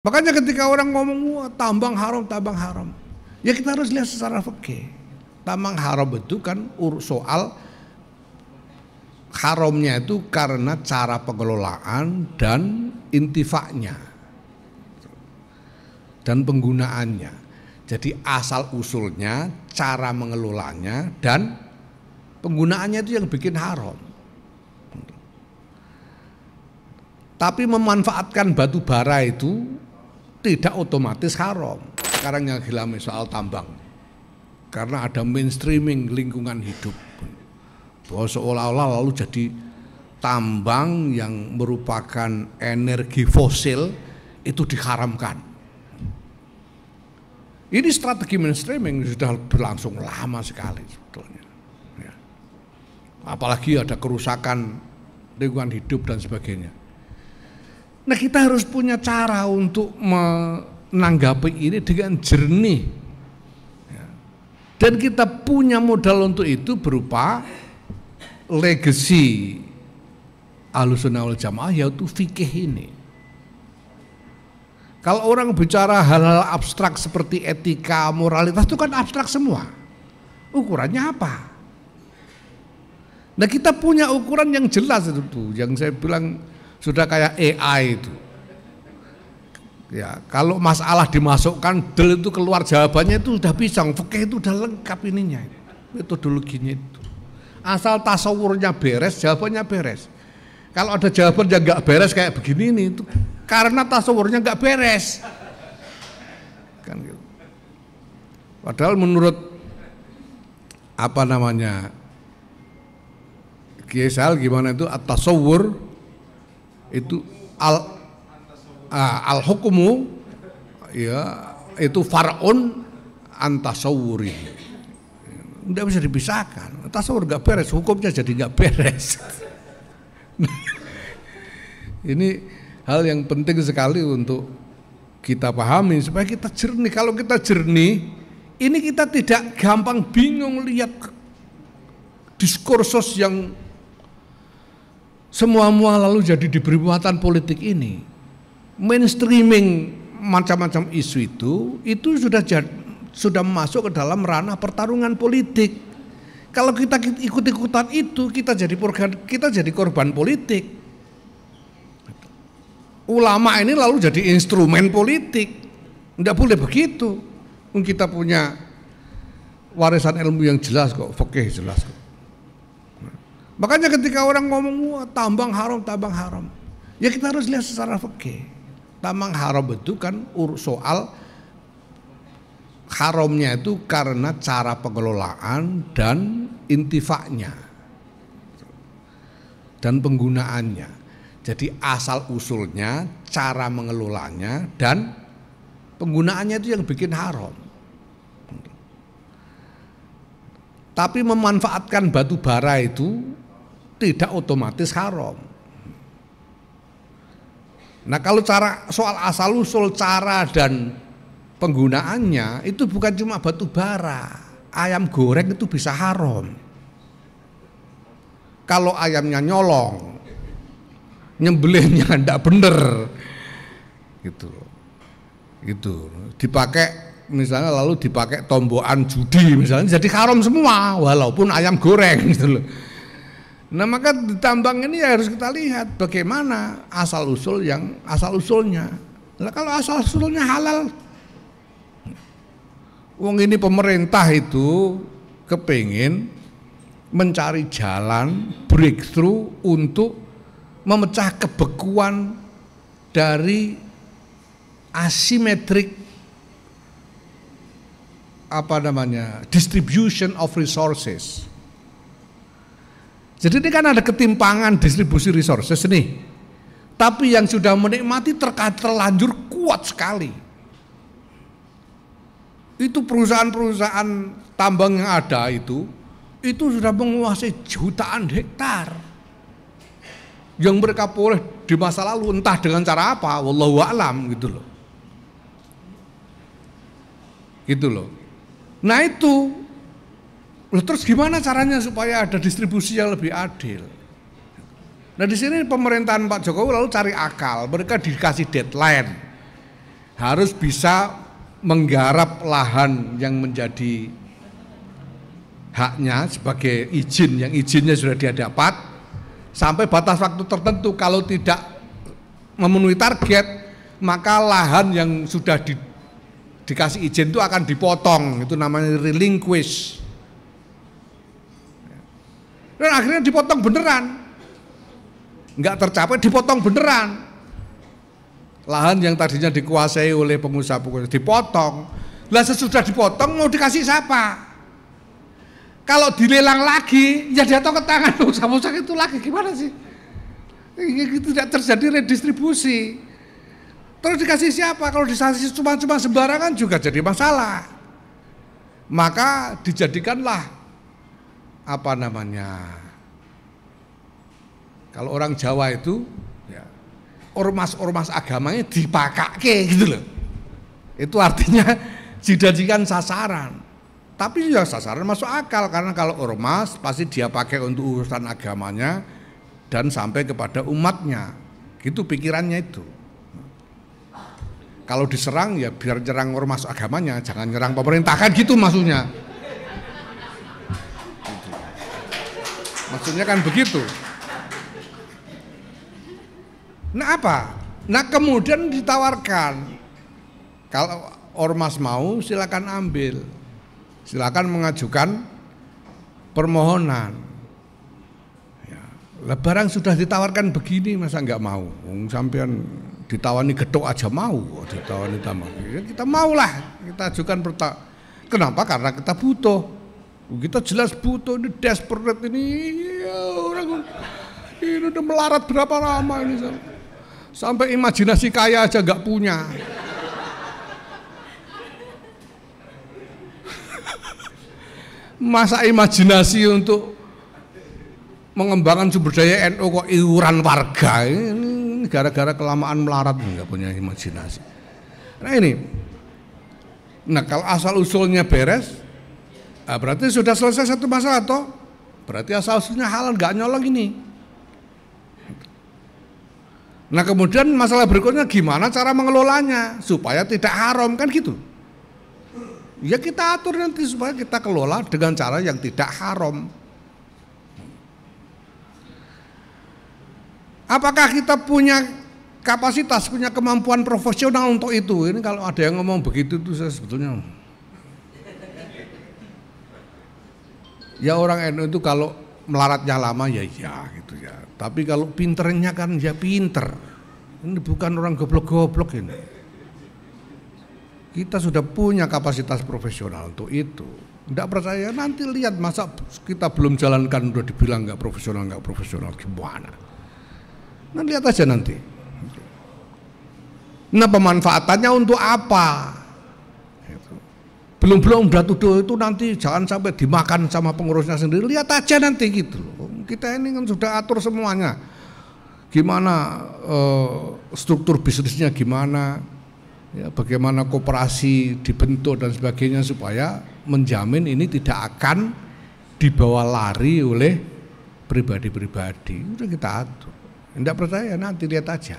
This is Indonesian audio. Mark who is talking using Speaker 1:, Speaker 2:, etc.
Speaker 1: Makanya ketika orang ngomong wah, tambang haram, ya kita harus lihat secara fikih. Tambang haram itu kan soal haramnya itu karena cara pengelolaan dan intifaknya dan penggunaannya. Jadi asal usulnya, cara mengelolanya dan penggunaannya itu yang bikin haram. Tapi memanfaatkan batu bara itu tidak otomatis haram. Sekarang yang gilami soal tambang, karena ada mainstreaming lingkungan hidup, bahwa seolah-olah lalu jadi tambang yang merupakan energi fosil itu diharamkan. Ini strategi mainstreaming sudah berlangsung lama sekali sebetulnya. Ya. Apalagi ada kerusakan lingkungan hidup dan sebagainya. Nah, kita harus punya cara untuk menanggapi ini dengan jernih. Ya. Dan kita punya modal untuk itu berupa legacy Ahlussunnah wal Jamaah, yaitu fikih ini. Kalau orang bicara hal-hal abstrak seperti etika, moralitas itu kan abstrak semua. Ukurannya apa? Nah, kita punya ukuran yang jelas itu, yang saya bilang sudah kayak AI itu. Ya, kalau masalah dimasukkan del itu keluar jawabannya itu udah pisang, fikih itu udah lengkap ininya, metodologinya itu. Asal tasawurnya beres, jawabannya beres. Kalau ada jawaban yang nggak beres kayak begini ini itu karena tasawurnya nggak beres. Kan gitu. Padahal menurut apa namanya Kiai Sal gimana itu at-tasawwur itu al-hukmu ya itu far'un an tasawwuri. Enggak bisa dipisahkan. Tasawur enggak beres, hukumnya jadi enggak beres. Ini hal yang penting sekali untuk kita pahami supaya kita jernih. Kalau kita jernih, ini kita tidak gampang bingung lihat diskursus yang semua lalu jadi diberi muatan politik ini. Mainstreaming macam-macam isu itu sudah masuk ke dalam ranah pertarungan politik. Kalau kita ikut-ikutan itu, kita jadi korban politik. Ulama ini lalu jadi instrumen politik. Tidak boleh begitu. Kita punya warisan ilmu yang jelas kok, fikih jelas kok. Makanya ketika orang ngomong wah, tambang haram, ya kita harus lihat secara fikih. Tambang haram itu kan soal haramnya itu karena cara pengelolaan dan intifaknya dan penggunaannya. Jadi asal usulnya, cara mengelolanya dan penggunaannya itu yang bikin haram. Tapi memanfaatkan batu bara itu tidak otomatis haram. Nah, kalau soal asal usul cara dan penggunaannya itu bukan cuma batu bara. Ayam goreng itu bisa haram. Kalau ayamnya nyolong, nyembelihnya enggak bener, gitu. Dipakai misalnya lalu dipakai tombokan judi misalnya jadi haram semua walaupun ayam goreng gitu loh. Nah, maka di tambang ini ya harus kita lihat bagaimana asal usulnya. Nah, kalau asal usulnya halal, wong ini pemerintah itu kepingin mencari jalan breakthrough untuk memecah kebekuan dari asymmetric distribution of resources. Jadi ini kan ada ketimpangan distribusi resources nih. Tapi yang sudah menikmati terlanjur kuat sekali. Itu perusahaan-perusahaan tambang yang ada itu sudah menguasai jutaan hektar. Yang mereka boleh di masa lalu entah dengan cara apa, wallahu a'lam gitu loh. Gitu loh. Nah itu terus gimana caranya supaya ada distribusi yang lebih adil? Nah, di sini pemerintahan Pak Jokowi lalu cari akal, mereka dikasih deadline. harus bisa menggarap lahan yang menjadi haknya sebagai izin, yang izinnya sudah dia dapat sampai batas waktu tertentu. Kalau tidak memenuhi target, maka lahan yang sudah dikasih izin itu akan dipotong, itu namanya relinquish. Dan akhirnya dipotong beneran, nggak tercapai, dipotong beneran. Lahan yang tadinya dikuasai oleh pengusaha-pengusaha dipotong. Lah sesudah dipotong mau dikasih siapa? Kalau dilelang lagi, ya jatuh ke tangan pengusaha-pengusaha itu lagi, gimana sih? Tidak terjadi redistribusi. Terus dikasih siapa? Kalau dikasih cuma sembarangan juga jadi masalah. Maka dijadikanlah apa namanya? Kalau orang Jawa itu ya, ormas-ormas agamanya dipakake gitu loh. Itu artinya dijadikan sasaran. Tapi ya sasaran masuk akal, karena kalau ormas pasti dia pakai untuk urusan agamanya dan sampai kepada umatnya. Gitu pikirannya itu. Kalau diserang ya biar nyerang ormas agamanya, jangan nyerang pemerintah, kan gitu maksudnya. Maksudnya kan begitu. Nah apa? Nah kemudian ditawarkan, kalau ormas mau silakan ambil, silakan mengajukan permohonan. Ya, barang sudah ditawarkan begini masa nggak mau? Sampean ditawani gedok aja mau, ditawani tambah. Ya, kita maulah, kita ajukan Kenapa? Karena kita butuh. Kita jelas butuh, ini desperate ini. Ya, orang ini udah melarat berapa lama ini sampai imajinasi kaya aja nggak punya. Masa imajinasi untuk mengembangkan sumber daya NU kok iuran warga, ini gara-gara kelamaan melarat nggak punya imajinasi. Nah ini, nah kalau asal usulnya beres, nah berarti sudah selesai satu masalah toh. Berarti asal usulnya halal, nggak nyolong ini. Nah kemudian masalah berikutnya gimana cara mengelolanya supaya tidak haram, kan gitu. Ya kita atur nanti supaya kita kelola dengan cara yang tidak haram. Apakah kita punya kapasitas, punya kemampuan profesional untuk itu? Ini kalau ada yang ngomong begitu itu saya sebetulnya ya orang NU itu kalau melaratnya lama ya gitu ya. Tapi kalau pinternya kan ya pinter. Ini bukan orang goblok-goblok ini. Kita sudah punya kapasitas profesional untuk itu. Tidak percaya nanti lihat, masa kita belum jalankan udah dibilang nggak profesional gimana? Nah lihat aja nanti. Nah pemanfaatannya untuk apa? Belum udah tuduh itu nanti jangan sampai dimakan sama pengurusnya sendiri. Lihat aja nanti gitu loh. Kita ini kan sudah atur semuanya. Gimana struktur bisnisnya gimana? Ya, bagaimana koperasi dibentuk dan sebagainya supaya menjamin ini tidak akan dibawa lari oleh pribadi-pribadi. Udah kita atur. Tidak percaya nanti lihat aja.